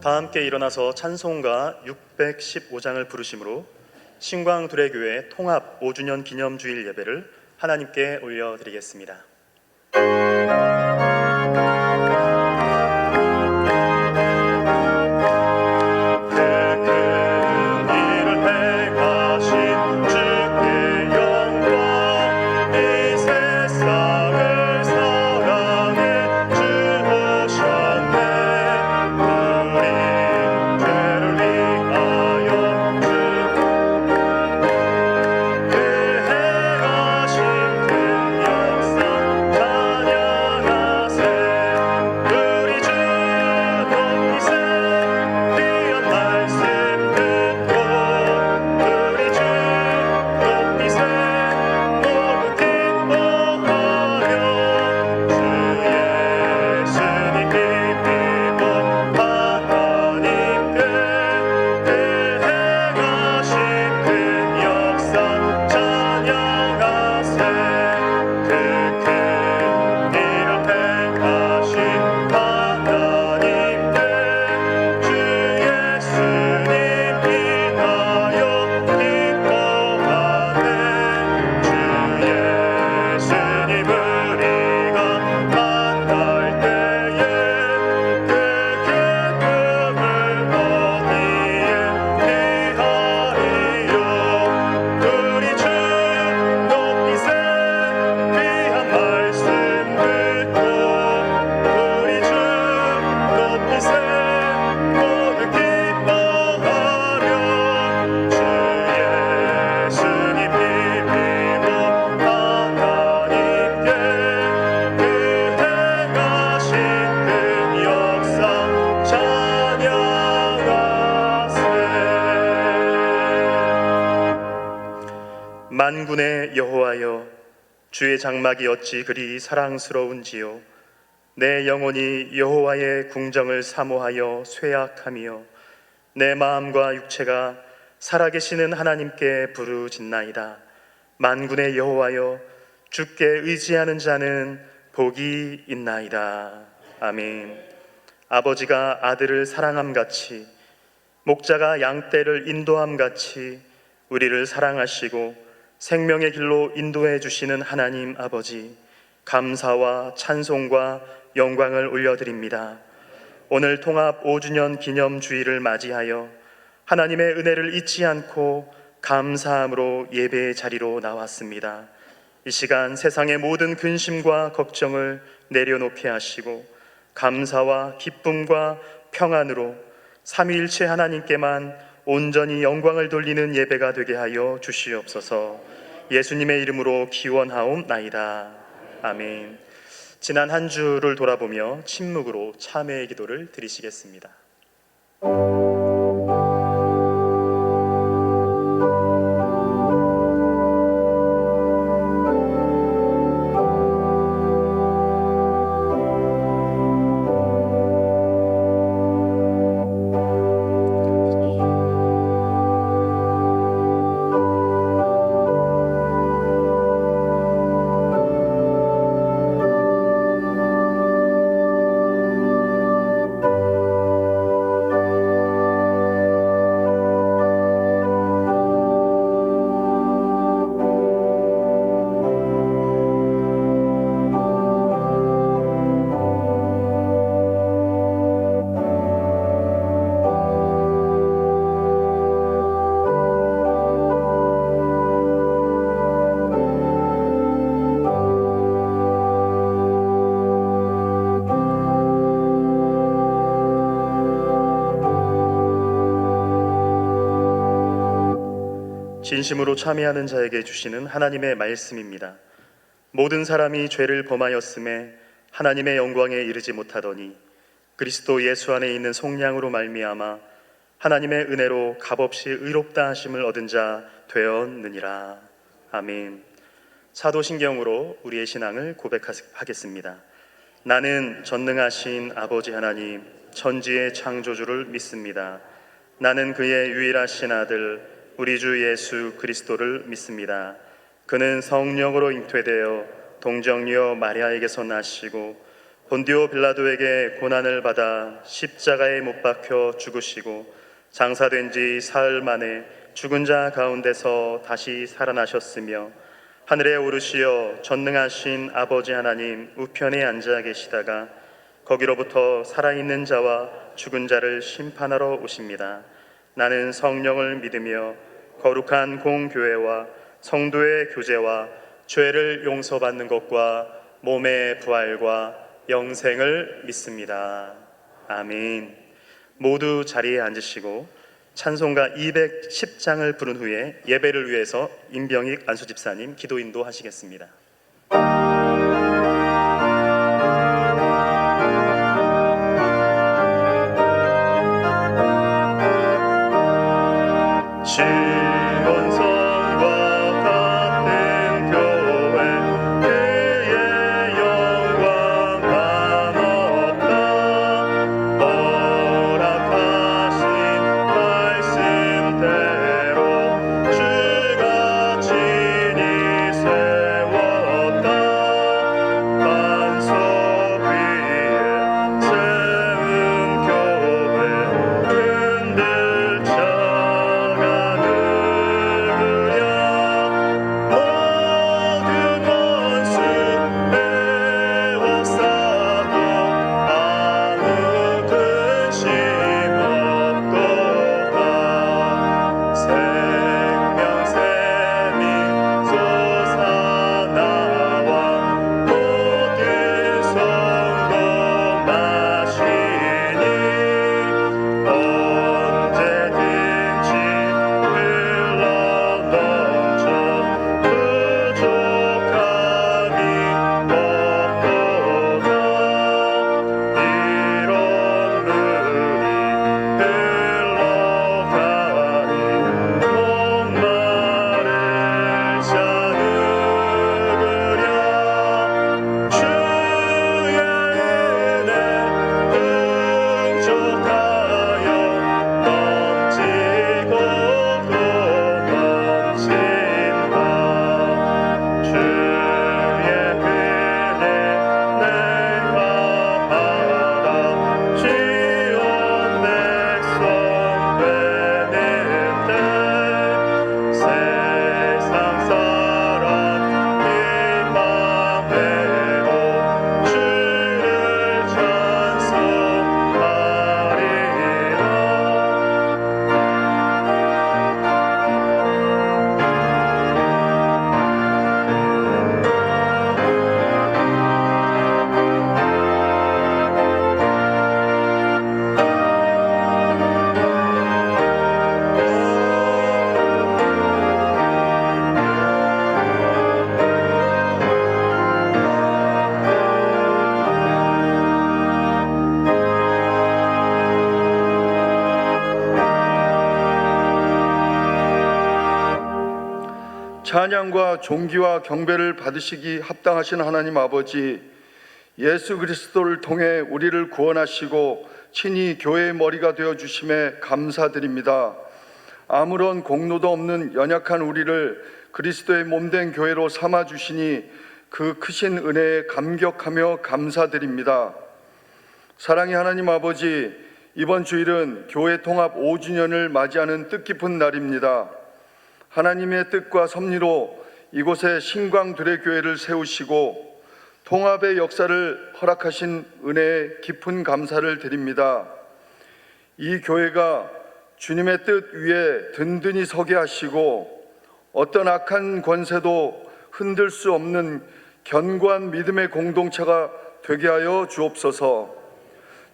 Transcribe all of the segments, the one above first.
다 함께 일어나서 찬송가 615장을 부르심으로 신광두레교회 통합 5주년 기념주일 예배를 하나님께 올려드리겠습니다. 만군의 여호와여, 주의 장막이 어찌 그리 사랑스러운지요. 내 영혼이 여호와의 궁정을 사모하여 쇠약하며 내 마음과 육체가 살아계시는 하나님께 부르짖나이다. 만군의 여호와여, 주께 의지하는 자는 복이 있나이다. 아멘. 아버지가 아들을 사랑함같이, 목자가 양떼를 인도함같이 우리를 사랑하시고 생명의 길로 인도해 주시는 하나님 아버지, 감사와 찬송과 영광을 올려드립니다. 오늘 통합 5주년 기념주일을 맞이하여 하나님의 은혜를 잊지 않고 감사함으로 예배의 자리로 나왔습니다. 이 시간 세상의 모든 근심과 걱정을 내려놓게 하시고 감사와 기쁨과 평안으로 삼위일체 하나님께만 온전히 영광을 돌리는 예배가 되게 하여 주시옵소서. 예수님의 이름으로 기원하옵나이다. 아멘. 지난 한 주를 돌아보며 침묵으로 참회의 기도를 드리시겠습니다. 진심으로 참여하는 자에게 주시는 하나님의 말씀입니다. 모든 사람이 죄를 범하였음에 하나님의 영광에 이르지 못하더니 그리스도 예수 안에 있는 속량으로 말미암아 하나님의 은혜로 값없이 의롭다 하심을 얻은 자 되었느니라. 아멘. 사도신경으로 우리의 신앙을 고백하겠습니다. 나는 전능하신 아버지 하나님 천지의 창조주를 믿습니다. 나는 그의 유일하신 아들 우리 주 예수 그리스도를 믿습니다. 그는 성령으로 잉태되어 동정녀 마리아에게서 나시고 본디오 빌라도에게 고난을 받아 십자가에 못 박혀 죽으시고 장사된 지 사흘 만에 죽은 자 가운데서 다시 살아나셨으며 하늘에 오르시어 전능하신 아버지 하나님 우편에 앉아 계시다가 거기로부터 살아있는 자와 죽은 자를 심판하러 오십니다. 나는 성령을 믿으며 거룩한 공교회와 성도의 교제와 죄를 용서받는 것과 몸의 부활과 영생을 믿습니다. 아멘. 모두 자리에 앉으시고 찬송가 210장을 부른 후에 예배를 위해서 임병익 안수집사님 기도 인도하시겠습니다. 찬양과 존귀와 경배를 받으시기 합당하신 하나님 아버지, 예수 그리스도를 통해 우리를 구원하시고 친히 교회의 머리가 되어주심에 감사드립니다. 아무런 공로도 없는 연약한 우리를 그리스도의 몸된 교회로 삼아주시니 그 크신 은혜에 감격하며 감사드립니다. 사랑의 하나님 아버지, 이번 주일은 교회 통합 5주년을 맞이하는 뜻깊은 날입니다. 하나님의 뜻과 섭리로 이곳에 신광두레교회를 세우시고 통합의 역사를 허락하신 은혜에 깊은 감사를 드립니다. 이 교회가 주님의 뜻 위에 든든히 서게 하시고 어떤 악한 권세도 흔들 수 없는 견고한 믿음의 공동체가 되게 하여 주옵소서.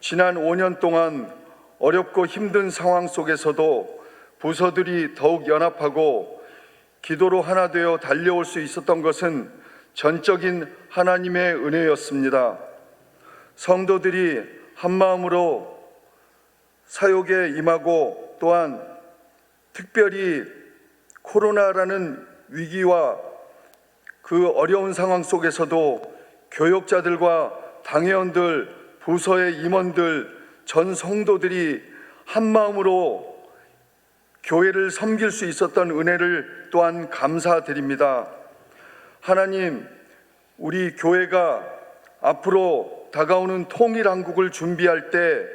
지난 5년 동안 어렵고 힘든 상황 속에서도 부서들이 더욱 연합하고 기도로 하나 되어 달려올 수 있었던 것은 전적인 하나님의 은혜였습니다. 성도들이 한마음으로 사역에 임하고 또한 특별히 코로나라는 위기와 그 어려운 상황 속에서도 교역자들과 당회원들, 부서의 임원들, 전 성도들이 한마음으로 교회를 섬길 수 있었던 은혜를 또한 감사드립니다. 하나님, 우리 교회가 앞으로 다가오는 통일 한국을 준비할 때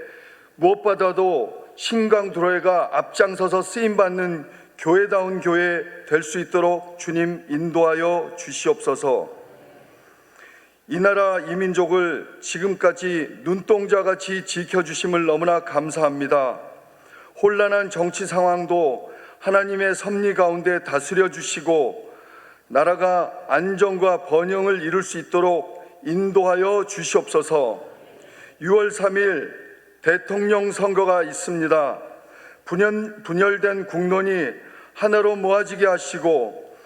무엇보다도 신강두로회가 앞장서서 쓰임받는 교회다운 교회 될 수 있도록 주님 인도하여 주시옵소서. 이 나라 이 민족을 지금까지 눈동자같이 지켜주심을 너무나 감사합니다. 혼란한 정치 상황도 하나님의 섭리 가운데 다스려 주시고 나라가 안정과 번영을 이룰 수 있도록 인도하여 주시옵소서. 6월 3일 대통령 선거가 있습니다. 분열된 국론이 하나로 모아지게 하시고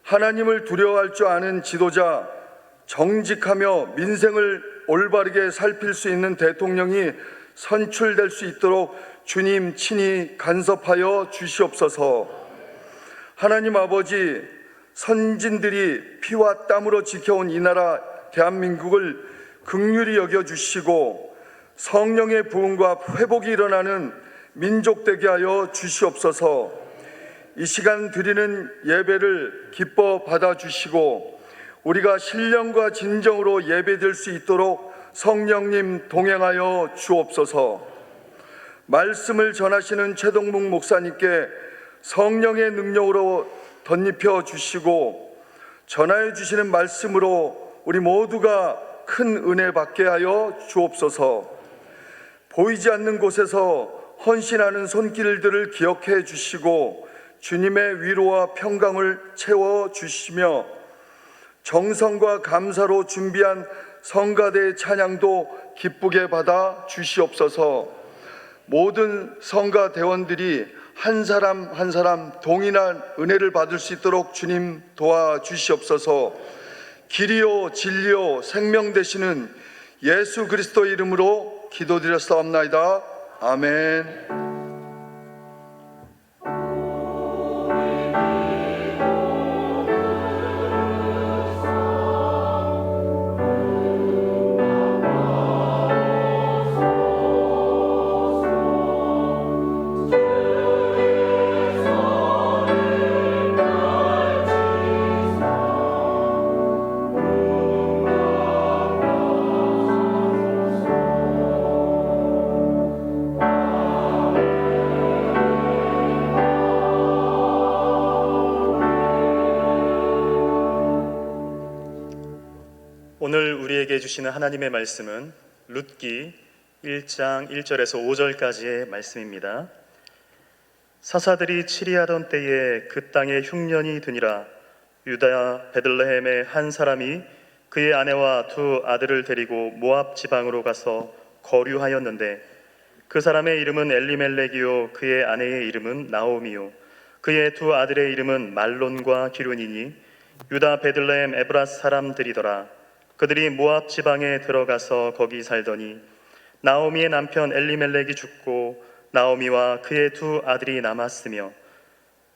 하나님을 두려워할 줄 아는 지도자, 정직하며 민생을 올바르게 살필 수 있는 대통령이 선출될 수 있도록 주님 친히 간섭하여 주시옵소서. 하나님 아버지, 선진들이 피와 땀으로 지켜온 이 나라 대한민국을 긍휼히 여겨주시고 성령의 부흥과 회복이 일어나는 민족 되게 하여 주시옵소서. 이 시간 드리는 예배를 기뻐 받아주시고 우리가 신령과 진정으로 예배될 수 있도록 성령님 동행하여 주옵소서. 말씀을 전하시는 최동묵 목사님께 성령의 능력으로 덧입혀 주시고 전하여 주시는 말씀으로 우리 모두가 큰 은혜 받게 하여 주옵소서. 보이지 않는 곳에서 헌신하는 손길들을 기억해 주시고 주님의 위로와 평강을 채워 주시며 정성과 감사로 준비한 성가대 찬양도 기쁘게 받아 주시옵소서. 모든 성가대원들이 한 사람 한 사람 동일한 은혜를 받을 수 있도록 주님 도와주시옵소서. 길이요 진리요 생명 되시는 예수 그리스도 이름으로 기도드렸사옵나이다. 아멘. 오늘 우리에게 주시는 하나님의 말씀은 룻기 1장 1절에서 5절까지의 말씀입니다. 사사들이 치리하던 때에 그 땅에 흉년이 드니라. 유다 베들레헴의 한 사람이 그의 아내와 두 아들을 데리고 모압 지방으로 가서 거류하였는데 그 사람의 이름은 엘리멜렉이요 그의 아내의 이름은 나오미요 그의 두 아들의 이름은 말론과 기륜이니 유다 베들레헴 에브라스 사람들이더라. 그들이 모압 지방에 들어가서 거기 살더니 나오미의 남편 엘리멜렉이 죽고 나오미와 그의 두 아들이 남았으며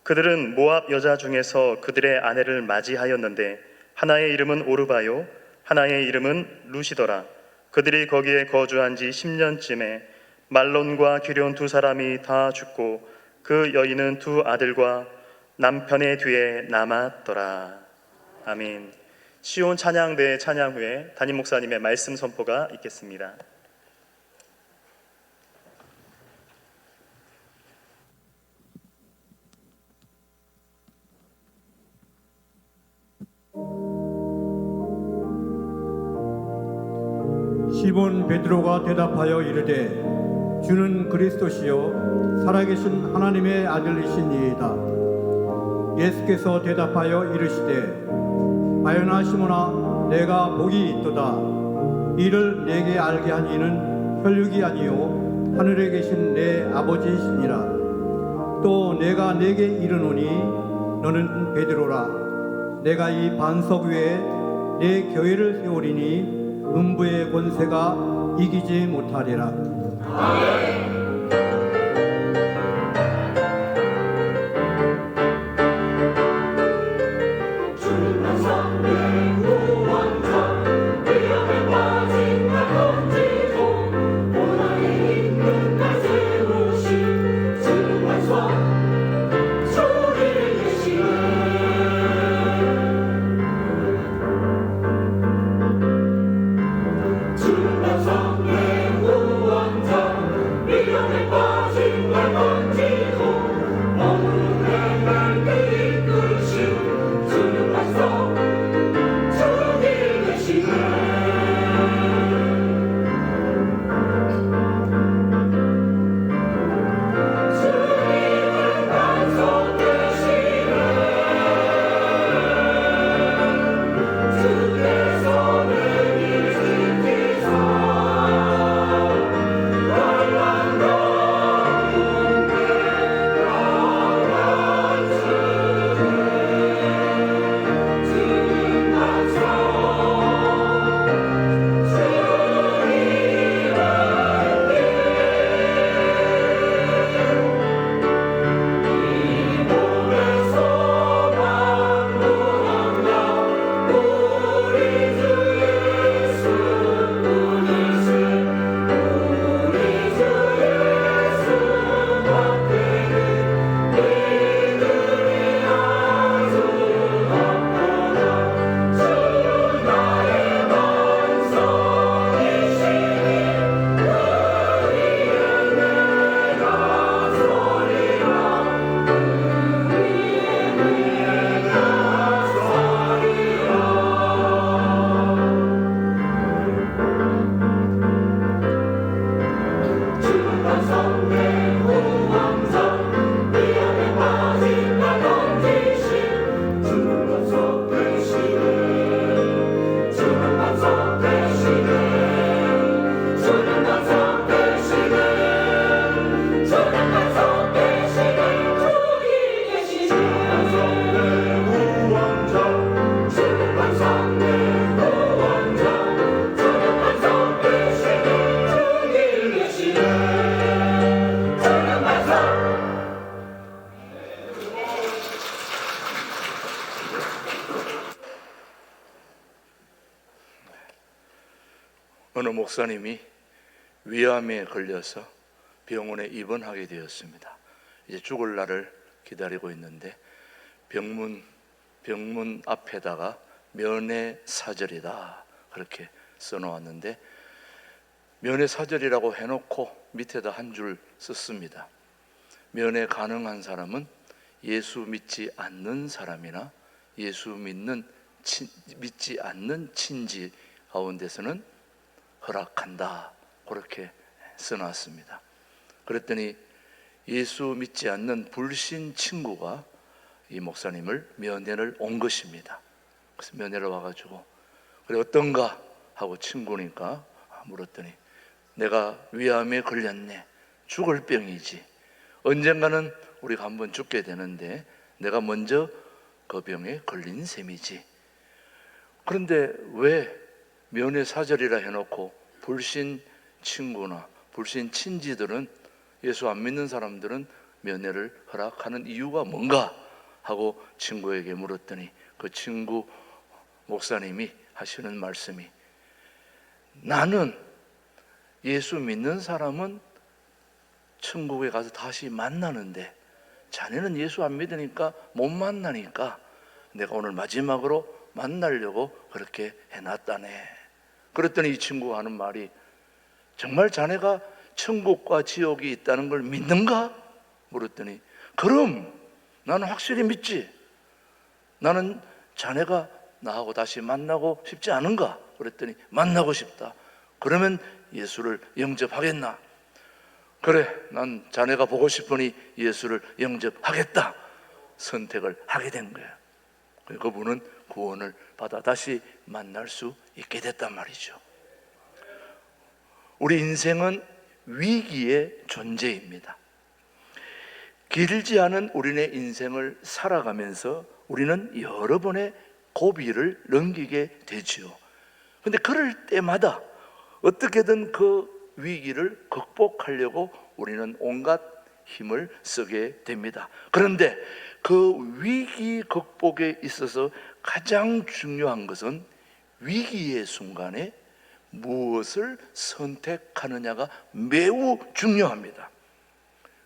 그들은 모압 여자 중에서 그들의 아내를 맞이하였는데 하나의 이름은 오르바요 하나의 이름은 루시더라. 그들이 거기에 거주한 지 10년쯤에 말론과 기륜 두 사람이 다 죽고 그 여인은 두 아들과 남편의 뒤에 남았더라. 아멘. 시온 찬양대 찬양 후에 담임 목사님의 말씀 선포가 있겠습니다. 시몬 베드로가 대답하여 이르되 주는 그리스도시요 살아계신 하나님의 아들이시니이다. 예수께서 대답하여 이르시되 바요나 시몬아 내가 복이 있도다. 이를 내게 알게 한 이는 혈육이 아니요 하늘에 계신 내 아버지이시니라. 또 내가 내게 이르노니 너는 베드로라. 내가 이 반석 위에 내 교회를 세우리니 음부의 권세가 이기지 못하리라. 아멘. 주님 목사님이 위암에 걸려서 병원에 입원하게 되었습니다. 이제 죽을 날을 기다리고 있는데 병문 앞에다가 면회사절이다 그렇게 써놓았는데, 면회사절이라고 해놓고 밑에다 한 줄 썼습니다. 면회 가능한 사람은 예수 믿지 않는 사람이나 예수 믿지 않는 친지 가운데서는 허락한다 그렇게 써놨습니다. 그랬더니 예수 믿지 않는 불신 친구가 이 목사님을 면회를 온 것입니다. 그래서 면회를 와가지고 그래 어떤가 하고 친구니까 물었더니 내가 위암에 걸렸네. 죽을 병이지. 언젠가는 우리가 한번 죽게 되는데 내가 먼저 그 병에 걸린 셈이지. 그런데 왜 면회사절이라 해놓고 불신 친구나 불신 친지들은, 예수 안 믿는 사람들은 면회를 허락하는 이유가 뭔가 하고 친구에게 물었더니 그 친구 목사님이 하시는 말씀이, 나는 예수 믿는 사람은 천국에 가서 다시 만나는데 자네는 예수 안 믿으니까 못 만나니까 내가 오늘 마지막으로 만나려고 그렇게 해놨다네. 그랬더니 이 친구가 하는 말이, 정말 자네가 천국과 지옥이 있다는 걸 믿는가? 물었더니 그럼 나는 확실히 믿지. 나는 자네가 나하고 다시 만나고 싶지 않은가? 그랬더니 만나고 싶다. 그러면 예수를 영접하겠나? 그래, 난 자네가 보고 싶으니 예수를 영접하겠다. 선택을 하게 된 거야. 그분은 구원을 받아 다시 만날 수 있게 됐단 말이죠. 우리 인생은 위기의 존재입니다. 길지 않은 우리네 인생을 살아가면서 우리는 여러 번의 고비를 넘기게 되죠. 그런데 그럴 때마다 어떻게든 그 위기를 극복하려고 우리는 온갖 힘을 쓰게 됩니다. 그런데 그 위기 극복에 있어서 가장 중요한 것은 위기의 순간에 무엇을 선택하느냐가 매우 중요합니다.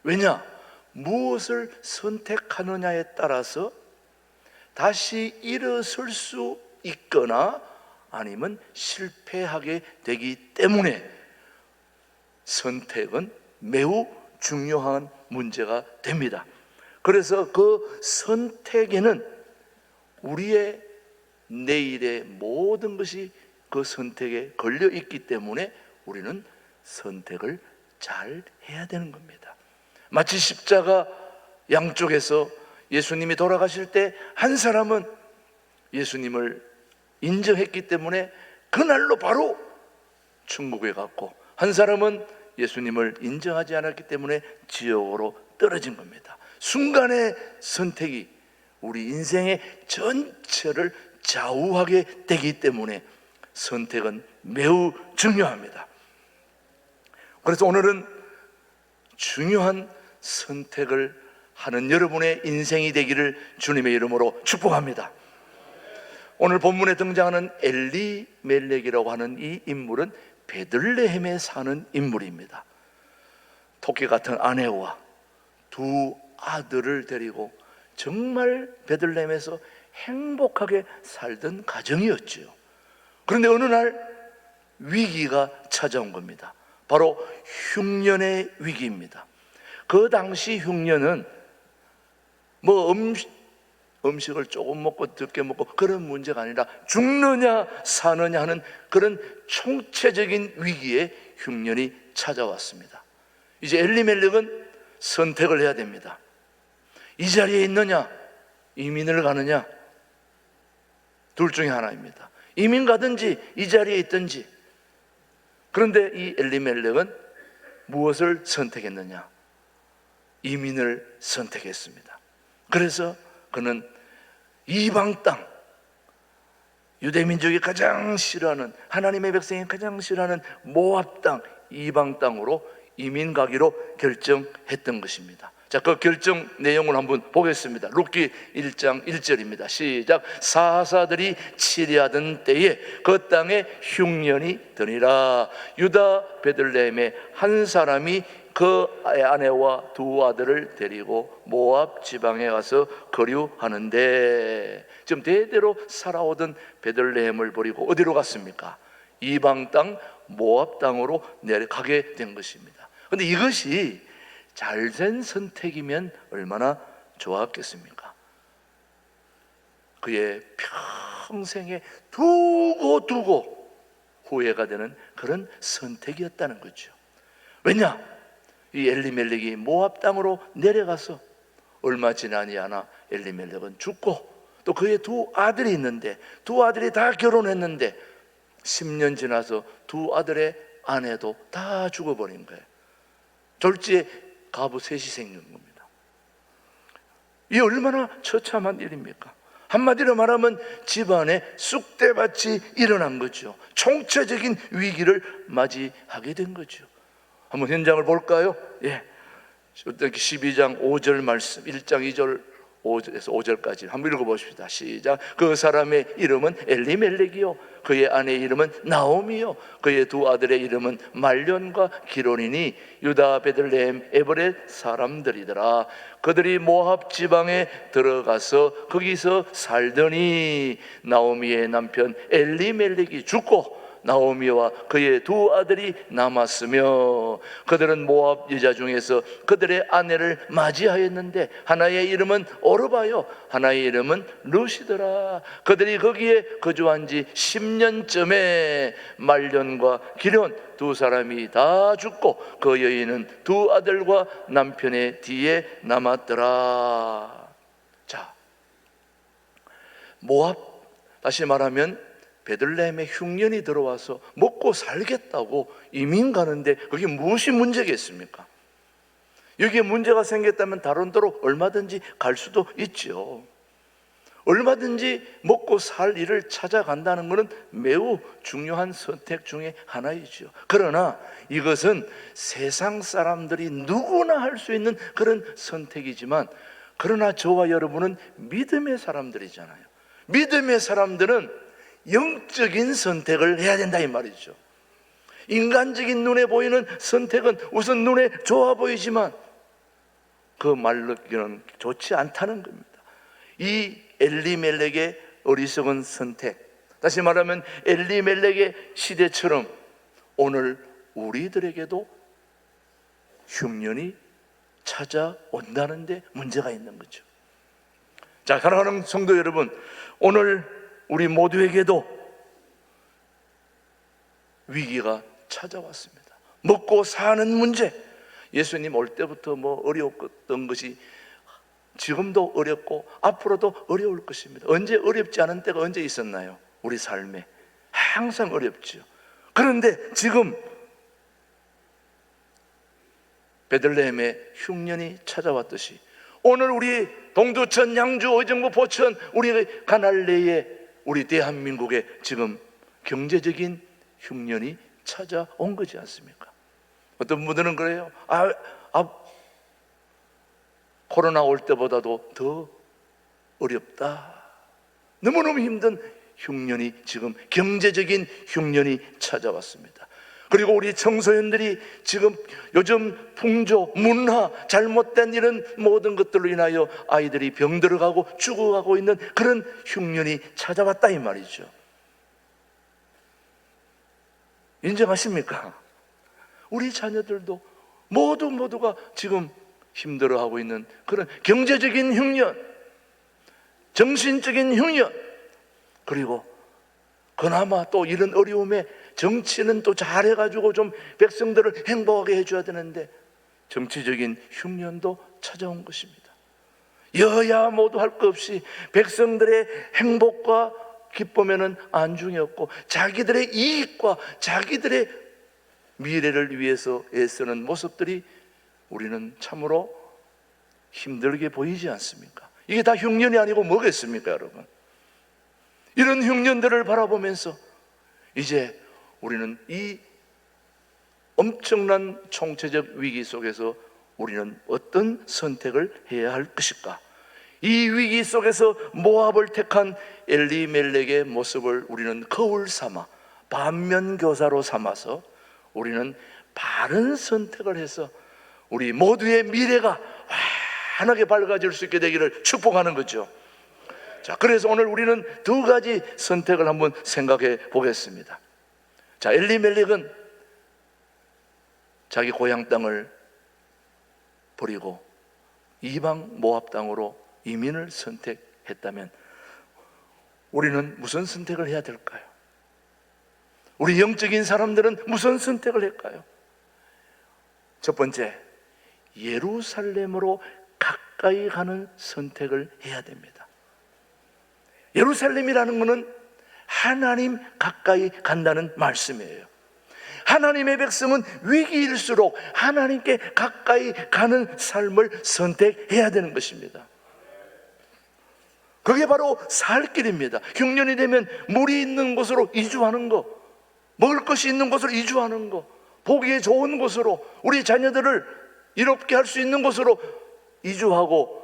왜냐? 무엇을 선택하느냐에 따라서 다시 일어설 수 있거나 아니면 실패하게 되기 때문에 선택은 매우 중요한 문제가 됩니다. 그래서 그 선택에는 우리의 내일의 모든 것이 그 선택에 걸려 있기 때문에 우리는 선택을 잘 해야 되는 겁니다. 마치 십자가 양쪽에서 예수님이 돌아가실 때 한 사람은 예수님을 인정했기 때문에 그날로 바로 천국에 갔고, 한 사람은 예수님을 인정하지 않았기 때문에 지옥으로 떨어진 겁니다. 순간의 선택이 우리 인생의 전체를 좌우하게 되기 때문에 선택은 매우 중요합니다. 그래서 오늘은 중요한 선택을 하는 여러분의 인생이 되기를 주님의 이름으로 축복합니다. 오늘 본문에 등장하는 엘리멜렉이라고 하는 이 인물은 베들레헴에 사는 인물입니다. 토끼 같은 아내와 두 아들을 데리고 정말 베들레헴에서 행복하게 살던 가정이었지요. 그런데 어느 날 위기가 찾아온 겁니다. 바로 흉년의 위기입니다. 그 당시 흉년은 음식을 조금 먹고 적게 먹고 그런 문제가 아니라 죽느냐 사느냐 하는 그런 총체적인 위기에 흉년이 찾아왔습니다. 이제 엘리멜렉은 선택을 해야 됩니다. 이 자리에 있느냐 이민을 가느냐, 둘 중에 하나입니다. 이민 가든지 이 자리에 있든지. 그런데 이 엘리멜렉은 무엇을 선택했느냐? 이민을 선택했습니다. 그래서 그는 이방 땅, 유대민족이 가장 싫어하는, 하나님의 백성이 가장 싫어하는 모압 땅, 이방 땅으로 이민 가기로 결정했던 것입니다. 자, 자, 그 결정 내용을 한번 보겠습니다. 룻기 1장 1절입니다. 시작. 사사들이 치리하던 때에 그 땅에 흉년이 드니라. 유다 베들레헴에 한 사람이 그 아내와 두 아들을 데리고 모압 지방에 가서 거류하는데, 지금 대대로 살아오던 베들레헴을 버리고 어디로 갔습니까? 이방 땅 모압 땅으로 내려가게 된 것입니다. 그런데 이것이 잘된 선택이면 얼마나 좋았겠습니까? 그의 평생에 두고 후회가 되는 그런 선택이었다는 거죠. 왜냐? 이 엘리멜렉이 모압 땅으로 내려가서 얼마 지나지 않아 엘리멜렉은 죽고, 또 그의 두 아들이 있는데 두 아들이 다 결혼했는데 10년 지나서 두 아들의 아내도 다 죽어버린 거예요. 졸지에 가부 셋이 생긴 겁니다. 이 얼마나 처참한 일입니까? 한마디로 말하면 집안에 쑥대밭이 일어난 거죠. 총체적인 위기를 맞이하게 된 거죠. 한번 현장을 볼까요? 예. 12장 5절 말씀, 1장 2절 5절에서 5절까지 한번 읽어보십시다. 시작. 그 사람의 이름은 엘리멜렉이요, 그의 아내의 이름은 나오미요, 그의 두 아들의 이름은 말련과 기론이니 유다 베들레헴 에브렛 사람들이더라. 그들이 모압 지방에 들어가서 거기서 살더니 나오미의 남편 엘리멜렉이 죽고 나오미와 그의 두 아들이 남았으며, 그들은 모압 여자 중에서 그들의 아내를 맞이하였는데 하나의 이름은 오르바요 하나의 이름은 루시더라. 그들이 거기에 거주한 지 10년쯤에 말련과 기련 두 사람이 다 죽고 그 여인은 두 아들과 남편의 뒤에 남았더라. 자, 모압, 다시 말하면 베들레헴에 흉년이 들어와서 먹고 살겠다고 이민 가는데 그게 무엇이 문제겠습니까? 여기에 문제가 생겼다면 다른 데로 얼마든지 갈 수도 있죠. 얼마든지 먹고 살 일을 찾아간다는 것은 매우 중요한 선택 중에 하나이죠. 그러나 이것은 세상 사람들이 누구나 할 수 있는 그런 선택이지만, 그러나 저와 여러분은 믿음의 사람들이잖아요. 믿음의 사람들은 영적인 선택을 해야 된다 이 말이죠. 인간적인 눈에 보이는 선택은 우선 눈에 좋아 보이지만 그 말로는 좋지 않다는 겁니다. 이 엘리멜렉의 어리석은 선택, 다시 말하면 엘리멜렉의 시대처럼 오늘 우리들에게도 흉년이 찾아온다는 데 문제가 있는 거죠. 자, 사랑하는 성도 여러분, 오늘 우리 모두에게도 위기가 찾아왔습니다. 먹고 사는 문제, 예수님 올 때부터 어려웠던 것이 지금도 어렵고 앞으로도 어려울 것입니다. 언제 어렵지 않은 때가 언제 있었나요? 우리 삶에 항상 어렵죠. 그런데 지금 베들레헴에 흉년이 찾아왔듯이 오늘 우리 동두천, 양주, 의정부, 포천, 우리 가날레에, 우리 대한민국에 지금 경제적인 흉년이 찾아온 거지 않습니까? 어떤 분들은 그래요. 코로나 올 때보다도 더 어렵다. 너무너무 힘든 흉년이, 지금 경제적인 흉년이 찾아왔습니다. 그리고 우리 청소년들이 지금 요즘 풍조, 문화, 잘못된 이런 모든 것들로 인하여 아이들이 병들어가고 죽어가고 있는 그런 흉년이 찾아왔다 이 말이죠. 인정하십니까? 우리 자녀들도 모두가 지금 힘들어하고 있는 그런 경제적인 흉년, 정신적인 흉년, 그리고 그나마 또 이런 어려움에 정치는 또 잘해가지고 좀 백성들을 행복하게 해줘야 되는데 정치적인 흉년도 찾아온 것입니다. 여야 모두 할 것 없이 백성들의 행복과 기쁨에는 안중이 없고 자기들의 이익과 자기들의 미래를 위해서 애쓰는 모습들이 우리는 참으로 힘들게 보이지 않습니까? 이게 다 흉년이 아니고 뭐겠습니까, 여러분? 이런 흉년들을 바라보면서 이제 우리는 이 엄청난 총체적 위기 속에서 우리는 어떤 선택을 해야 할 것일까? 이 위기 속에서 모압을 택한 엘리멜렉의 모습을 우리는 거울 삼아, 반면교사로 삼아서 우리는 바른 선택을 해서 우리 모두의 미래가 환하게 밝아질 수 있게 되기를 축복하는 거죠. 자, 그래서 오늘 우리는 두 가지 선택을 한번 생각해 보겠습니다. 자, 엘리멜렉은 자기 고향 땅을 버리고 이방 모압 땅으로 이민을 선택했다면 우리는 무슨 선택을 해야 될까요? 우리 영적인 사람들은 무슨 선택을 할까요? 첫 번째, 예루살렘으로 가까이 가는 선택을 해야 됩니다. 예루살렘이라는 것은 하나님 가까이 간다는 말씀이에요. 하나님의 백성은 위기일수록 하나님께 가까이 가는 삶을 선택해야 되는 것입니다. 그게 바로 살 길입니다. 흉년이 되면 물이 있는 곳으로 이주하는 거, 먹을 것이 있는 곳으로 이주하는 거, 보기에 좋은 곳으로, 우리 자녀들을 이롭게 할 수 있는 곳으로 이주하고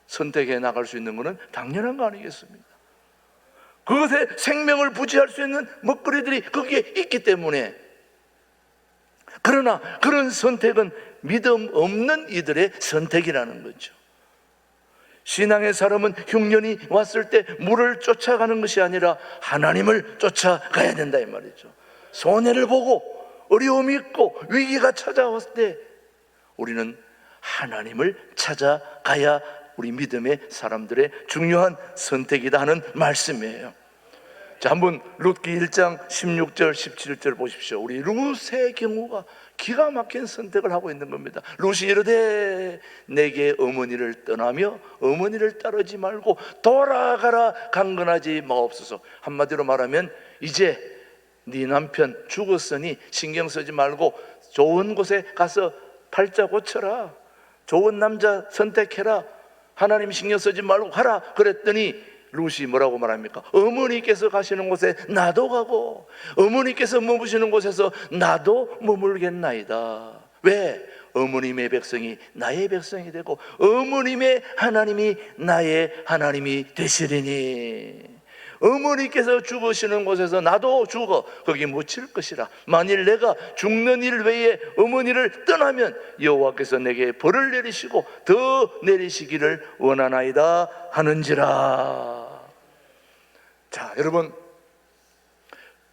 선택해 나갈 수 있는 것은 당연한 거 아니겠습니까? 그것에 생명을 부지할 수 있는 먹거리들이 거기에 있기 때문에. 그러나 그런 선택은 믿음 없는 이들의 선택이라는 거죠. 신앙의 사람은 흉년이 왔을 때 물을 쫓아가는 것이 아니라 하나님을 쫓아가야 된다 이 말이죠. 손해를 보고 어려움이 있고 위기가 찾아왔을 때 우리는 하나님을 찾아가야 우리 믿음의 사람들의 중요한 선택이다 하는 말씀이에요. 자, 한번 룻기 1장 16절 17절 보십시오. 우리 룻의 경우가 기가 막힌 선택을 하고 있는 겁니다. 룻이 이르되 내게 어머니를 떠나며 어머니를 따르지 말고 돌아가라 강건하지 마옵소서. 한마디로 말하면 이제 네 남편 죽었으니 신경 쓰지 말고 좋은 곳에 가서 팔자 고쳐라, 좋은 남자 선택해라, 하나님 신경 쓰지 말고 하라 그랬더니 룻이 뭐라고 말합니까? 어머니께서 가시는 곳에 나도 가고 어머니께서 머무시는 곳에서 나도 머물겠나이다. 왜? 어머님의 백성이 나의 백성이 되고 어머님의 하나님이 나의 하나님이 되시리니. 어머니께서 죽으시는 곳에서 나도 죽어 거기 묻힐 것이라. 만일 내가 죽는 일 외에 어머니를 떠나면 여호와께서 내게 벌을 내리시고 더 내리시기를 원하나이다 하는지라. 자, 여러분,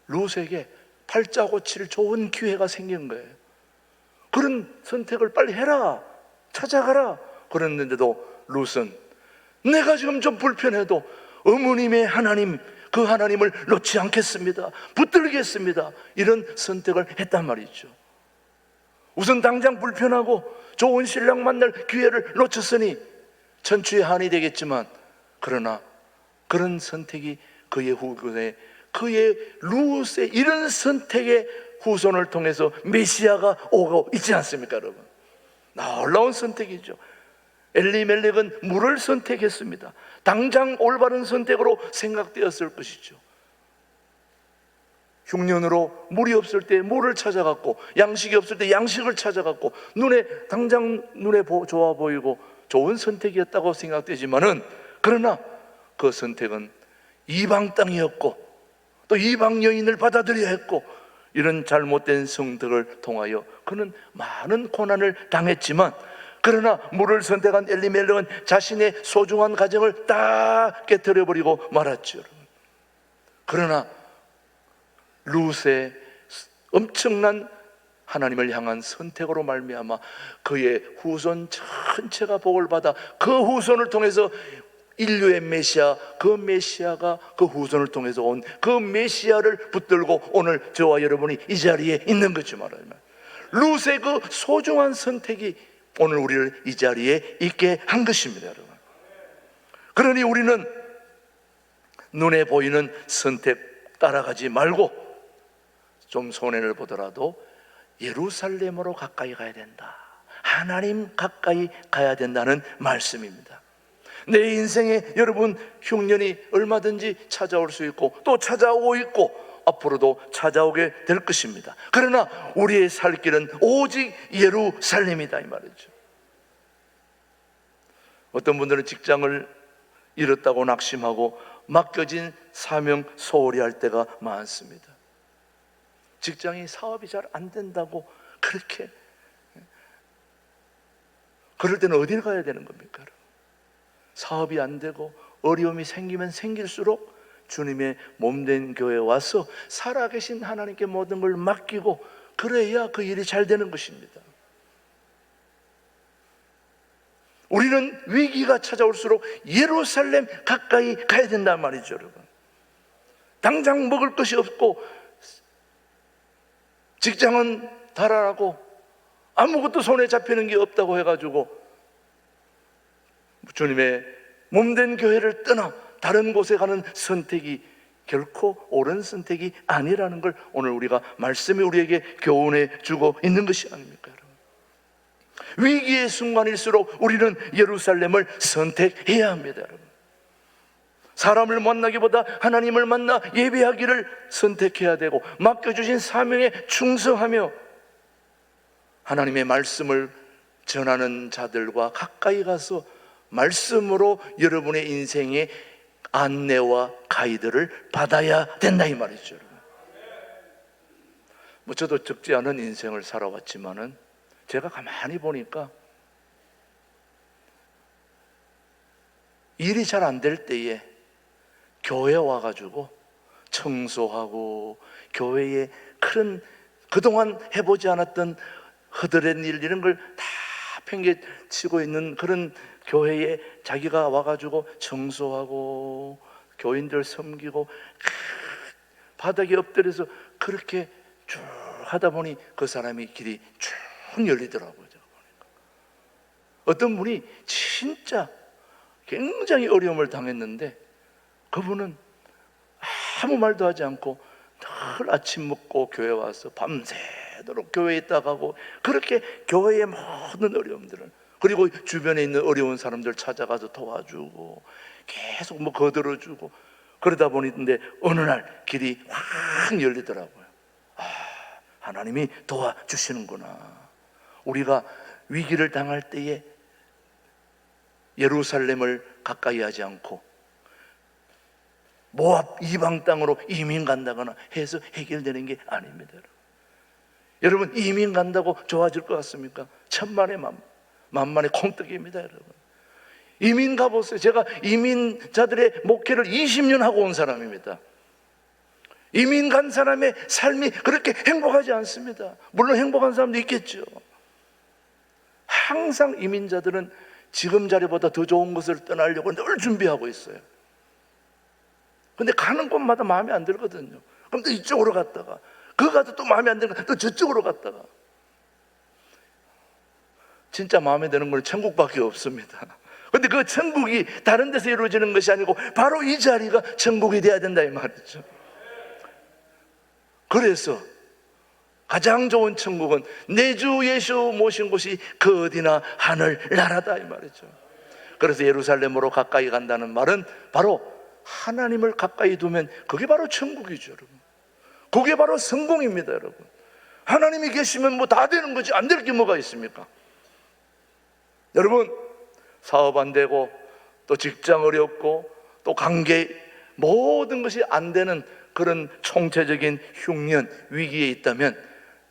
룻에게 팔자 고칠 좋은 기회가 생긴 거예요. 그런 선택을 빨리 해라, 찾아가라 그랬는데도 룻은 내가 지금 좀 불편해도 어머님의 하나님, 그 하나님을 놓지 않겠습니다, 붙들겠습니다, 이런 선택을 했단 말이죠. 우선 당장 불편하고 좋은 신랑 만날 기회를 놓쳤으니 천추의 한이 되겠지만, 그러나 그런 선택이 그의 후손에, 그의 룻의 이런 선택의 후손을 통해서 메시아가 오고 있지 않습니까 여러분? 놀라운 선택이죠. 엘리멜렉은 물을 선택했습니다. 당장 올바른 선택으로 생각되었을 것이죠. 흉년으로 물이 없을 때 물을 찾아갔고 양식이 없을 때 양식을 찾아갔고 당장 눈에 좋아 보이고 좋은 선택이었다고 생각되지만은, 그러나 그 선택은 이방 땅이었고 또 이방 여인을 받아들여야 했고, 이런 잘못된 선택을 통하여 그는 많은 고난을 당했지만, 그러나 물을 선택한 엘리멜렉은 자신의 소중한 가정을 다 깨뜨려버리고 말았죠. 여러분. 그러나 룻의 엄청난 하나님을 향한 선택으로 말미암아 그의 후손 전체가 복을 받아 그 후손을 통해서 인류의 메시아, 그 메시아가 그 후손을 통해서 온 그 메시아를 붙들고 오늘 저와 여러분이 이 자리에 있는 거죠. 말하면 룻의 그 소중한 선택이 오늘 우리를 이 자리에 있게 한 것입니다, 여러분. 그러니 우리는 눈에 보이는 선택 따라가지 말고 좀 손해를 보더라도 예루살렘으로 가까이 가야 된다, 하나님 가까이 가야 된다는 말씀입니다. 내 인생에 여러분 흉년이 얼마든지 찾아올 수 있고 또 찾아오고 있고 앞으로도 찾아오게 될 것입니다. 그러나 우리의 살 길은 오직 예루살렘이다 이 말이죠. 어떤 분들은 직장을 잃었다고 낙심하고 맡겨진 사명 소홀히 할 때가 많습니다. 직장이 사업이 잘 안 된다고 그렇게, 그럴 때는 어디를 가야 되는 겁니까? 사업이 안 되고 어려움이 생기면 생길수록 주님의 몸된 교회에 와서 살아계신 하나님께 모든 걸 맡기고 그래야 그 일이 잘 되는 것입니다. 우리는 위기가 찾아올수록 예루살렘 가까이 가야 된단 말이죠, 여러분. 당장 먹을 것이 없고 직장은 달아나고 아무것도 손에 잡히는 게 없다고 해가지고 주님의 몸된 교회를 떠나 다른 곳에 가는 선택이 결코 옳은 선택이 아니라는 걸 오늘 우리가 말씀이 우리에게 교훈해 주고 있는 것이 아닙니까, 여러분? 위기의 순간일수록 우리는 예루살렘을 선택해야 합니다, 여러분. 사람을 만나기보다 하나님을 만나 예배하기를 선택해야 되고 맡겨주신 사명에 충성하며 하나님의 말씀을 전하는 자들과 가까이 가서 말씀으로 여러분의 인생의 안내와 가이드를 받아야 된다 이 말이죠. 뭐 저도 적지 않은 인생을 살아왔지만은 제가 가만히 보니까 일이 잘 안 될 때에 교회 와가지고 청소하고 교회에 큰 그동안 해보지 않았던 허드렛 일 이런 걸 다 팽개치고 있는 그런 교회에 자기가 와가지고 청소하고 교인들 섬기고 바닥에 엎드려서 그렇게 쭉 하다 보니 그 사람이 길이 쭉 열리더라고요. 제가 보니까 어떤 분이 진짜 굉장히 어려움을 당했는데 그분은 아무 말도 하지 않고 늘 아침 먹고 교회 와서 밤새도록 교회에 있다 가고 그렇게 교회의 모든 어려움들은 그리고 주변에 있는 어려운 사람들 찾아가서 도와주고 계속 뭐 거들어주고 그러다 보니 근데 어느 날 길이 확 열리더라고요. 아, 하나님이 도와주시는구나. 우리가 위기를 당할 때에 예루살렘을 가까이 하지 않고 모압 이방 땅으로 이민 간다거나 해서 해결되는 게 아닙니다. 여러분 이민 간다고 좋아질 것 같습니까? 천만의 만만의 콩떡입니다. 여러분 이민 가보세요. 제가 이민자들의 목회를 20년 하고 온 사람입니다. 이민 간 사람의 삶이 그렇게 행복하지 않습니다. 물론 행복한 사람도 있겠죠. 항상 이민자들은 지금 자리보다 더 좋은 것을 떠나려고 늘 준비하고 있어요. 근데 가는 곳마다 마음에 안 들거든요. 그럼 또 이쪽으로 갔다가 그 가도 또 마음에 안 들고 또 저쪽으로 갔다가 진짜 마음에 드는 건 천국밖에 없습니다. 근데 그 천국이 다른 데서 이루어지는 것이 아니고 바로 이 자리가 천국이 돼야 된다 이 말이죠. 그래서 가장 좋은 천국은 내 주 예수 모신 곳이 그 어디나 하늘나라다 이 말이죠. 그래서 예루살렘으로 가까이 간다는 말은 바로 하나님을 가까이 두면 그게 바로 천국이죠, 여러분. 그게 바로 성공입니다, 여러분. 하나님이 계시면 뭐 다 되는 거지 안 될 게 뭐가 있습니까? 여러분 사업 안 되고 또 직장 어렵고 또 관계 모든 것이 안 되는 그런 총체적인 흉년 위기에 있다면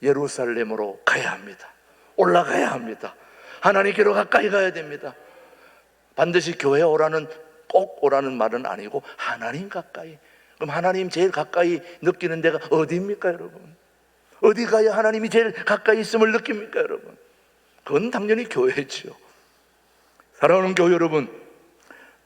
예루살렘으로 가야 합니다. 올라가야 합니다. 하나님께로 가까이 가야 됩니다. 반드시 교회 오라는 꼭 오라는 말은 아니고 하나님 가까이. 그럼 하나님 제일 가까이 느끼는 데가 어디입니까, 여러분? 어디 가야 하나님이 제일 가까이 있음을 느낍니까, 여러분? 그건 당연히 교회죠. 사랑하는 교회 여러분,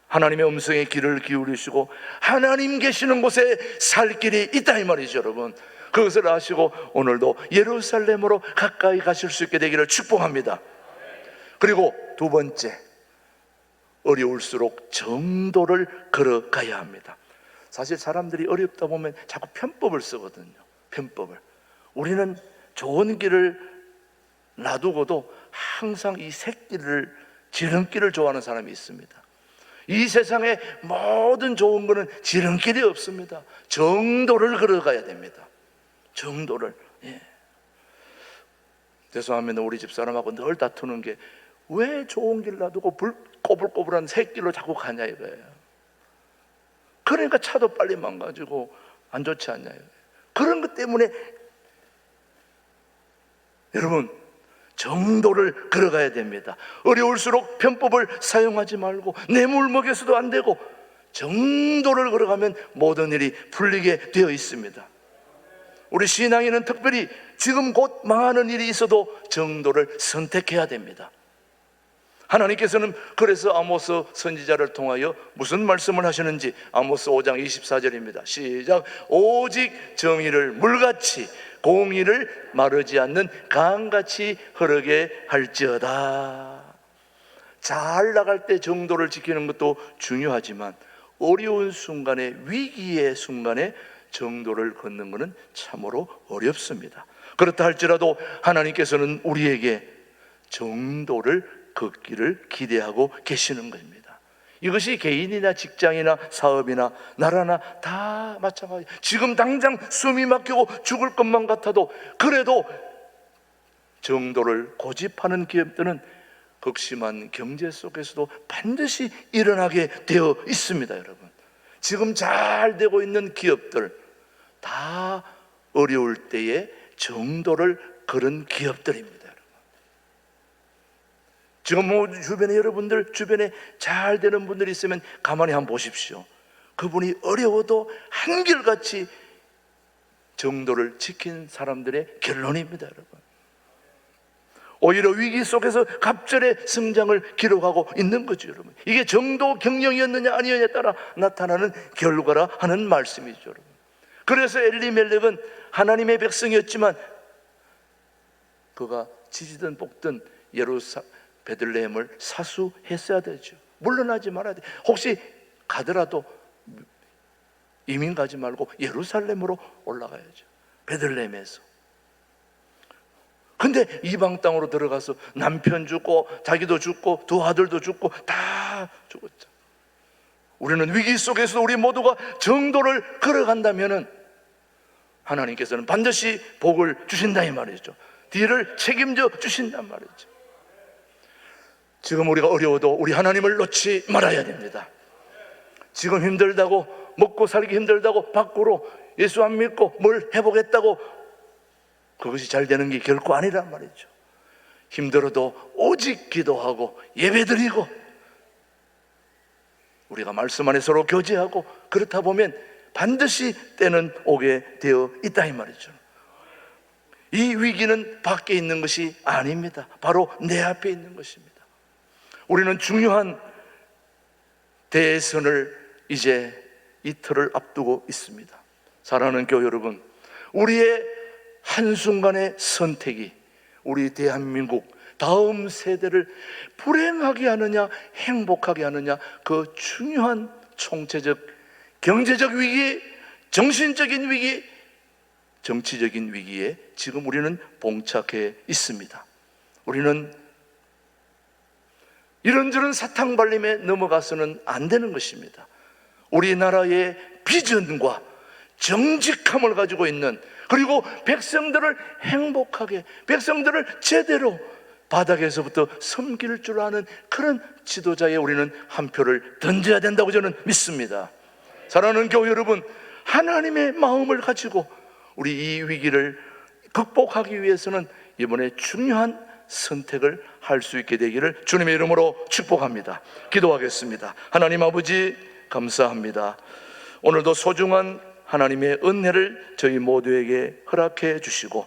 하나님의 음성에 귀를 기울이시고 하나님 계시는 곳에 살 길이 있다 이 말이죠, 여러분. 그것을 아시고 오늘도 예루살렘으로 가까이 가실 수 있게 되기를 축복합니다. 그리고 두 번째, 어려울수록 정도를 걸어가야 합니다. 사실 사람들이 어렵다 보면 자꾸 편법을 쓰거든요. 편법을. 우리는 좋은 길을 놔두고도 항상 이 새길을 지름길을 좋아하는 사람이 있습니다. 이 세상에 모든 좋은 거는 지름길이 없습니다. 정도를 걸어가야 됩니다. 정도를. 예. 죄송합니다. 우리 집사람하고 늘 다투는 게 왜 좋은 길 놔두고 꼬불꼬불한 새길로 자꾸 가냐 이거예요. 그러니까 차도 빨리 망가지고 안 좋지 않냐 이거예요. 그런 것 때문에 여러분 정도를 걸어가야 됩니다. 어려울수록 편법을 사용하지 말고 뇌물 먹여서도 안 되고 정도를 걸어가면 모든 일이 풀리게 되어 있습니다. 우리 신앙인은 특별히 지금 곧 망하는 일이 있어도 정도를 선택해야 됩니다. 하나님께서는 그래서 아모스 선지자를 통하여 무슨 말씀을 하시는지 아모스 5장 24절입니다. 시작. 오직 정의를 물같이 공의를 마르지 않는 강같이 흐르게 할지어다. 잘 나갈 때 정도를 지키는 것도 중요하지만 어려운 순간에, 위기의 순간에 정도를 걷는 것은 참으로 어렵습니다. 그렇다 할지라도 하나님께서는 우리에게 정도를 걷기를 기대하고 계시는 겁니다. 이것이 개인이나 직장이나 사업이나 나라나 다 마찬가지. 지금 당장 숨이 막히고 죽을 것만 같아도 그래도 정도를 고집하는 기업들은 극심한 경제 속에서도 반드시 일어나게 되어 있습니다. 여러분, 지금 잘 되고 있는 기업들 다 어려울 때에 정도를 걸은 기업들입니다. 지금 뭐 주변에 여러분들 주변에 잘 되는 분들이 있으면 가만히 한번 보십시오. 그분이 어려워도 한결같이 정도를 지킨 사람들의 결론입니다. 여러분, 오히려 위기 속에서 갑절의 성장을 기록하고 있는 거죠. 여러분, 이게 정도 경영이었느냐 아니었느냐에 따라 나타나는 결과라 하는 말씀이죠. 여러분, 그래서 엘리멜렉은 하나님의 백성이었지만 그가 지지든 볶든 베들레헴을 사수했어야 되죠. 물러나지 말아야 돼. 혹시 가더라도 이민 가지 말고 예루살렘으로 올라가야죠. 베들레헴에서. 근데 이방 땅으로 들어가서 남편 죽고 자기도 죽고 두 아들도 죽고 다 죽었죠. 우리는 위기 속에서 우리 모두가 정도를 걸어간다면은 하나님께서는 반드시 복을 주신다 이 말이죠. 뒤를 책임져 주신단 말이죠. 지금 우리가 어려워도 우리 하나님을 놓지 말아야 됩니다. 지금 힘들다고, 먹고 살기 힘들다고 밖으로 예수 안 믿고 뭘 해보겠다고 그것이 잘 되는 게 결코 아니란 말이죠. 힘들어도 오직 기도하고 예배드리고 우리가 말씀 안에 서로 교제하고 그렇다 보면 반드시 때는 오게 되어 있다 이 말이죠. 이 위기는 밖에 있는 것이 아닙니다. 바로 내 앞에 있는 것입니다. 우리는 중요한 대선을 이제 이틀을 앞두고 있습니다. 사랑하는 교회 여러분, 우리의 한순간의 선택이 우리 대한민국 다음 세대를 불행하게 하느냐 행복하게 하느냐, 그 중요한 총체적 경제적 위기, 정신적인 위기, 정치적인 위기에 지금 우리는 봉착해 있습니다. 우리는 이런저런 사탕발림에 넘어가서는 안 되는 것입니다. 우리나라의 비전과 정직함을 가지고 있는, 그리고 백성들을 행복하게, 백성들을 제대로 바닥에서부터 섬길 줄 아는 그런 지도자에 우리는 한 표를 던져야 된다고 저는 믿습니다. 사랑하는 교회 여러분, 하나님의 마음을 가지고 우리 이 위기를 극복하기 위해서는 이번에 중요한 선택을 할 수 있게 되기를 주님의 이름으로 축복합니다. 기도하겠습니다. 하나님 아버지 감사합니다. 오늘도 소중한 하나님의 은혜를 저희 모두에게 허락해 주시고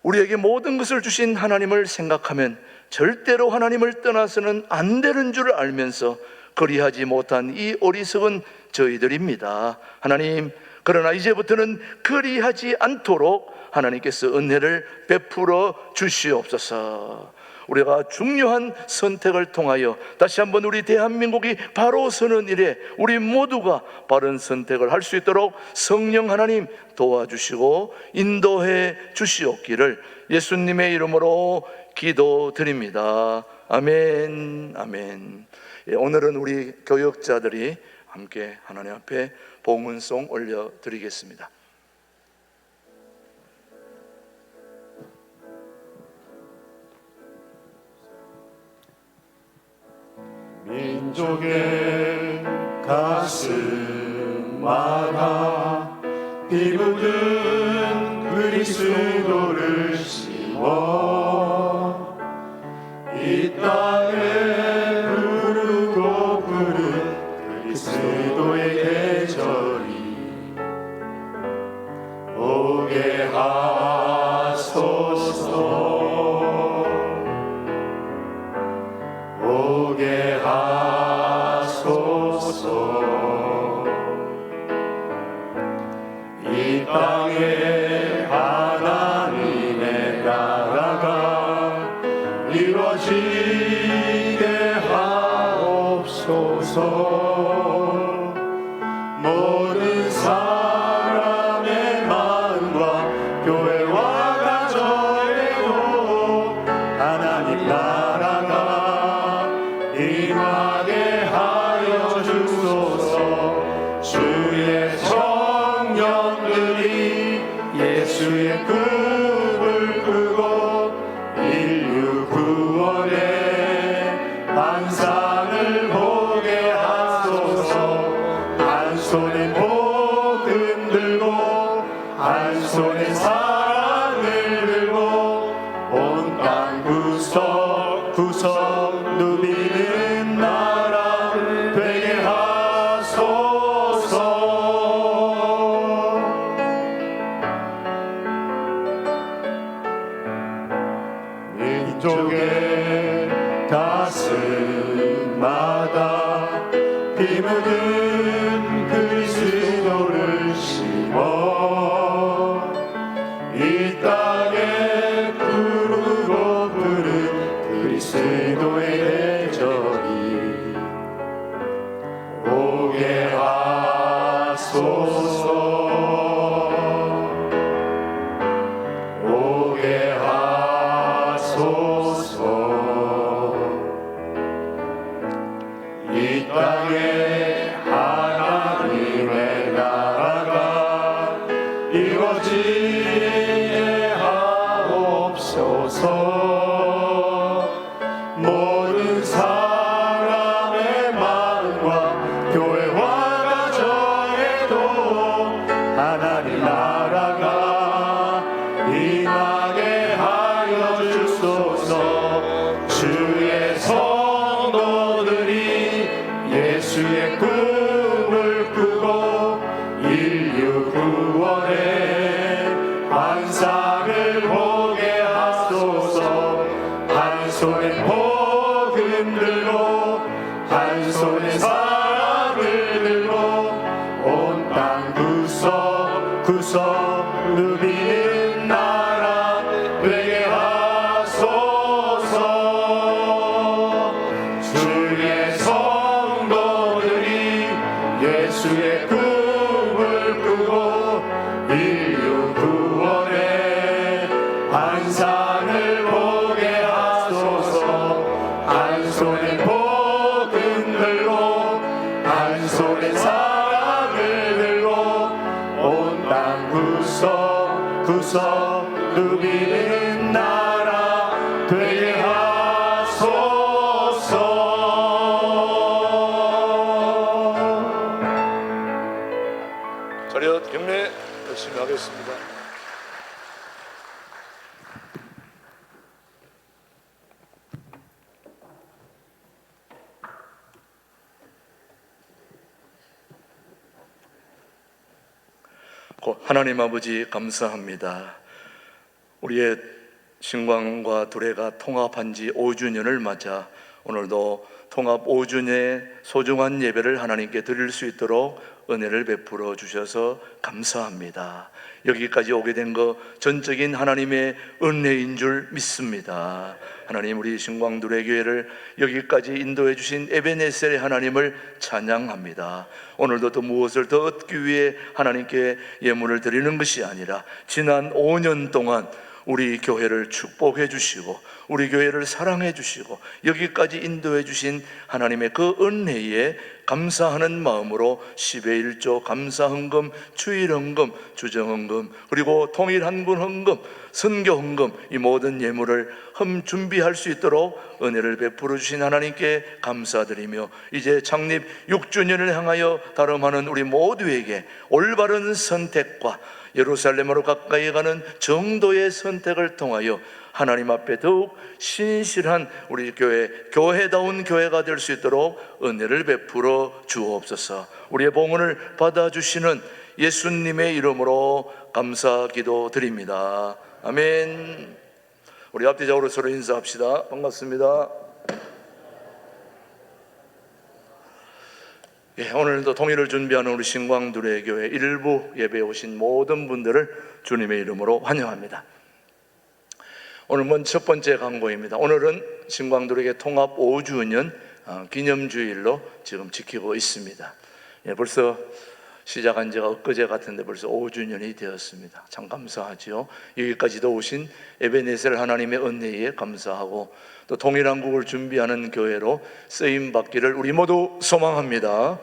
우리에게 모든 것을 주신 하나님을 생각하면 절대로 하나님을 떠나서는 안 되는 줄 알면서 그리하지 못한 이 어리석은 저희들입니다. 하나님, 그러나 이제부터는 그리하지 않도록 하나님께서 은혜를 베풀어 주시옵소서. 우리가 중요한 선택을 통하여 다시 한번 우리 대한민국이 바로 서는 일에 우리 모두가 바른 선택을 할 수 있도록 성령 하나님 도와주시고 인도해 주시옵기를 예수님의 이름으로 기도드립니다. 아멘, 아멘. 예, 오늘은 우리 교역자들이 함께 하나님 앞에 봉헌송 올려드리겠습니다. 민족의 가슴마다 피 묻은 그리스도를 심어 이 땅에 부르고 부른 그리스도의 계절이 오게 하소서. 오게 하소서. 이 땅에 하나님의 나라가 이루어지게 하옵소서. 모든 사람의 마음과 교회와 가정에도 하나님 나라가 임하게 하여 주소서. 주의 성령들이 예수의 꿈을 꾸고 인류 구원의 환상을 보게 하소서. 한 손에 복음 들고 한 손에 사랑을 들고 온 땅 구석구석 누비는 나라 되게 하소서. 민족의 가슴마다 피 묻은 그리스도를 심어 이 땅에 부르고 부른 그리스도의 계절이 오게 하소서. 오게 하소서. 이 땅에 하나님의 나라가 이루어지게 하옵소서. 모든 사람의 마음과 교회와 가정에도 하나님 나라가 임하게 하여 주소서. 주의 성도들이 예수의 꿈을 꾸고 인류 구원의 환상을 보게 하소서. 한 손에 복음 들고 한 손에 사랑을 들고 온 땅 구석구석 누비는 나라 되게 하소서. 주의 성도들이 예수의 꿈을 꾸고 인류 구원의 환상을 보게 하소서. 한 손에 복음 들고 한 손에 사랑을 들고 온 땅 구석구석 누비는 나라 되게 하소서. 자리여 경례 열심히 하겠습니다. 하나님 아버지 감사합니다. 우리의 신광과 두레가 통합한 지 5주년을 맞아 오늘도 통합 5주년의 소중한 예배를 하나님께 드릴 수 있도록 은혜를 베풀어 주셔서 감사합니다. 여기까지 오게 된 거 전적인 하나님의 은혜인 줄 믿습니다. 하나님, 우리 신광두레 교회를 여기까지 인도해 주신 에베네셀의 하나님을 찬양합니다. 오늘도 또 무엇을 더 얻기 위해 하나님께 예물을 드리는 것이 아니라 지난 5년 동안 우리 교회를 축복해 주시고 우리 교회를 사랑해 주시고 여기까지 인도해 주신 하나님의 그 은혜에 감사하는 마음으로 10의 1조 감사헌금, 주일헌금, 주정헌금, 그리고 통일한군 헌금, 선교 헌금, 이 모든 예물을 준비할 수 있도록 은혜를 베풀어 주신 하나님께 감사드리며 이제 창립 6주년을 향하여 다름하는 우리 모두에게 올바른 선택과 예루살렘으로 가까이 가는 정도의 선택을 통하여 하나님 앞에 더욱 신실한 우리 교회다운 교회가 될 수 있도록 은혜를 베풀어 주옵소서. 우리의 봉헌을 받아주시는 예수님의 이름으로 감사 기도드립니다. 아멘. 우리 앞뒤적으로 서로 인사합시다. 반갑습니다. 오늘도 통일을 준비하는 우리 신광두레 교회 일부 예배에 오신 모든 분들을 주님의 이름으로 환영합니다. 오늘 첫 번째 강고입니다. 오늘은 신광두레 통합 5주년 기념주일로 지금 지키고 있습니다. 벌써 시작한 지가 엊그제 같은데 벌써 5주년이 되었습니다. 참 감사하지요. 여기까지도 오신 에베네셀 하나님의 은혜에 감사하고 또 통일한국을 준비하는 교회로 쓰임받기를 우리 모두 소망합니다.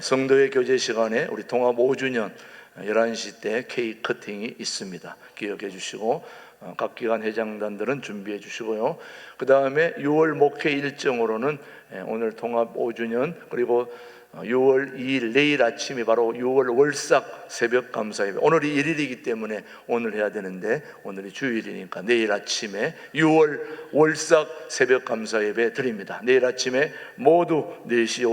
성도의 교제 시간에 우리 통합 5주년 11시 때 케이크 커팅이 있습니다. 기억해 주시고 각 기관 회장단들은 준비해 주시고요. 그 다음에 6월 목회 일정으로는 오늘 통합 5주년 그리고 6월 2일 내일 아침이 바로 6월 월삭 새벽 감사예배, 오늘이 1일이기 때문에 오늘 해야 되는데 오늘이 주일이니까 내일 아침에 6월 월삭 새벽 감사예배 드립니다. 내일 아침에 모두 4시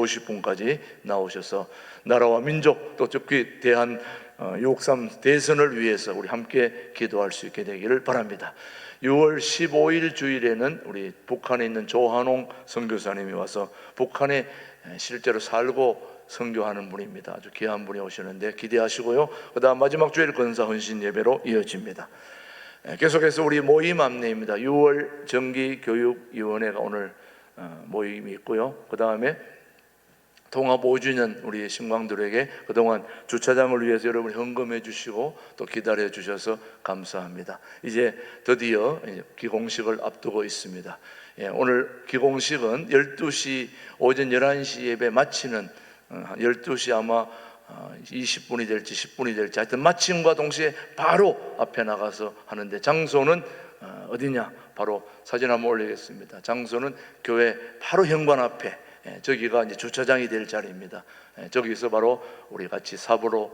50분까지 나오셔서 나라와 민족 또 특히 대한 6.3 대선을 위해서 우리 함께 기도할 수 있게 되기를 바랍니다. 6월 15일 주일에는 우리 북한에 있는 조한홍 선교사님이 와서 북한에 실제로 살고 선교하는 분입니다. 아주 귀한 분이 오시는데 기대하시고요. 그 다음 마지막 주일 권사 헌신 예배로 이어집니다. 계속해서 우리 모임 안내입니다. 6월 정기교육위원회가 오늘 모임이 있고요. 그 다음에 통합 5주년 우리 신광들에게 그동안 주차장을 위해서 여러분이 헌금해 주시고 또 기다려 주셔서 감사합니다. 이제 드디어 기공식을 앞두고 있습니다. 오늘 기공식은 12시 오전 11시 예배 마치는 12시 아마 20분이 될지 10분이 될지 하여튼 마침과 동시에 바로 앞에 나가서 하는데 장소는 어디냐? 바로 사진 한번 올리겠습니다. 장소는 교회 바로 현관 앞에, 저기가 이제 주차장이 될 자리입니다. 저기서 바로 우리 같이 삽으로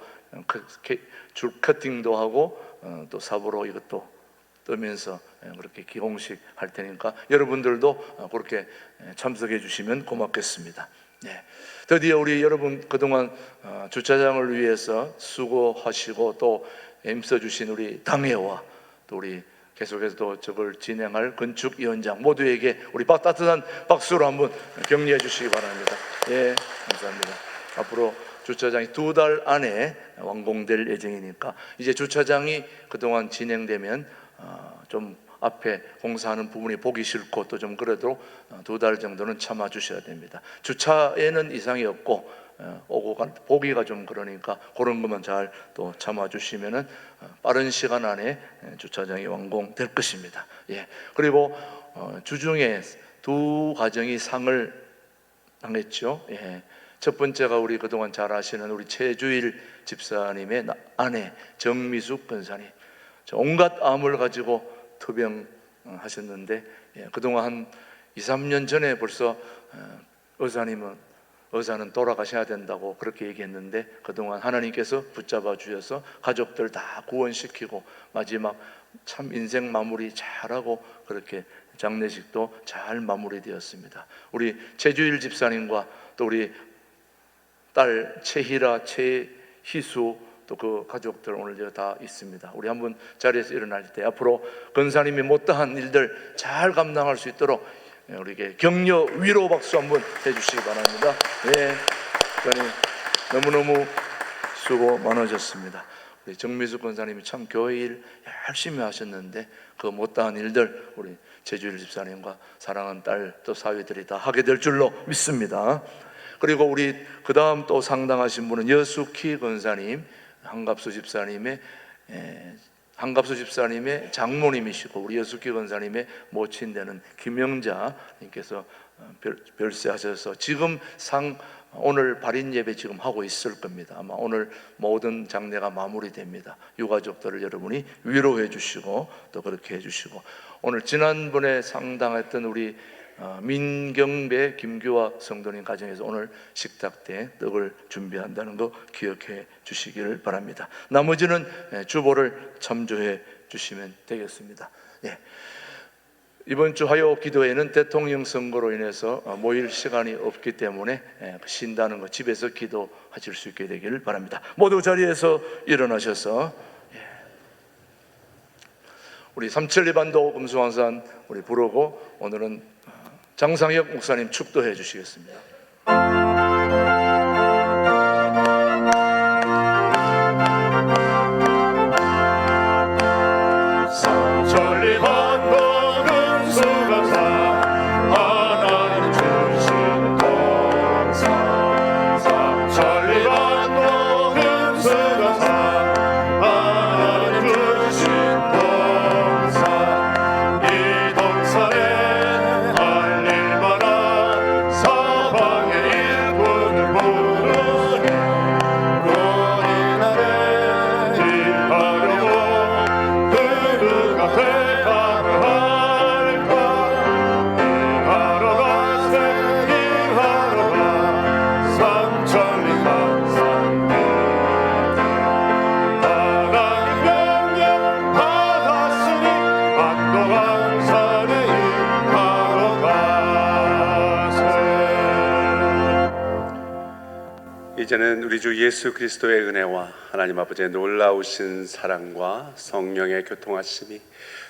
줄 커팅도 하고 또 삽으로 이것도 뜨면서 그렇게 기공식 할 테니까 여러분들도 그렇게 참석해 주시면 고맙겠습니다. 드디어 우리 여러분 그동안 주차장을 위해서 수고하시고 또 애써 주신 우리 당회와 또 우리 계속해서 또 저걸 진행할 건축위원장 모두에게 우리 따뜻한 박수로 한번 격려해 주시기 바랍니다. 감사합니다. 앞으로 주차장이 2달 안에 완공될 예정이니까 이제 주차장이 그동안 진행되면 좀 앞에 공사하는 부분이 보기 싫고 또 좀 그래도 2달 정도는 참아 주셔야 됩니다. 주차에는 이상이 없고 보기가 좀 그러니까 그런 것만 잘 또 참아 주시면은 빠른 시간 안에 주차장이 완공될 것입니다. 그리고 주중에 2 가정이 상을 당했죠. 첫 번째가 우리 그동안 잘 아시는 우리 최주일 집사님의 아내 정미숙 권사님, 온갖 암을 가지고 투병하셨는데 그동안 한 2-3년 전에 벌써 의사는 돌아가셔야 된다고 그렇게 얘기했는데 그동안 하나님께서 붙잡아 주셔서 가족들 다 구원시키고 마지막 참 인생 마무리 잘하고 그렇게 장례식도 잘 마무리되었습니다. 우리 최주일 집사님과 또 우리 딸 최희라, 최희수 또 그 가족들 오늘 제가 다 있습니다. 우리 한번 자리에서 일어날 때 앞으로 권사님이 못다한 일들 잘 감당할 수 있도록 우리에게 격려 위로 박수 한번 해주시기 바랍니다. 너무너무 수고 많으셨습니다. 우리 정미숙 권사님이 참 교회 일 열심히 하셨는데 그 못다한 일들 우리 최주일 집사님과 사랑하는 딸 또 사위들이 다 하게 될 줄로 믿습니다. 그리고 우리 그 다음 또 상당하신 분은 여수키 권사님, 한갑수 집사님의 한갑수 집사님의 장모님이시고 우리 여숙기 권사님의 모친되는 김영자님께서 별세하셔서 지금 오늘 발인 예배 지금 하고 있을 겁니다. 아마 오늘 모든 장례가 마무리됩니다. 유가족들을 여러분이 위로해 주시고 또 그렇게 해 주시고, 오늘 지난번에 상당했던 우리 민경배 김규화 성도님 가정에서 오늘 식탁 때 떡을 준비한다는 거 기억해 주시기를 바랍니다. 나머지는 주보를 참조해 주시면 되겠습니다. 예. 이번 주 화요 기도회는 대통령 선거로 인해서 모일 시간이 없기 때문에 쉰다는 거 집에서 기도하실 수 있게 되기를 바랍니다. 모두 자리에서 일어나셔서 우리 삼천리반도 금수강산 우리 부르고 오늘은 장상혁 목사님 축도해 주시겠습니다. 삼천리반도 금수강산 하나님 주신 동산, 삼천리반도 금수강산 하나님 주신 동산, 이 동산에 알릴만한 사방의 일꾼을 부르니 군인들의 일하려고 누가 택하려 할까? 일하러 가세 일하러 가 삼천리 강산길, 하나님 명령 받았으니 반도 강산에 일하러 가세. 이제는 우리 주 예수 그리스도의 은혜와 하나님 아버지의 놀라우신 사랑과 성령의 교통하심이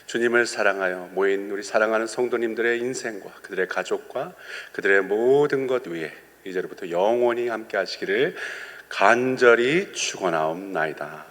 주님을 사랑하여 모인 우리 사랑하는 성도님들의 인생과 그들의 가족과 그들의 모든 것 위에 이제로부터 영원히 함께 하시기를 간절히 축원하옵나이다.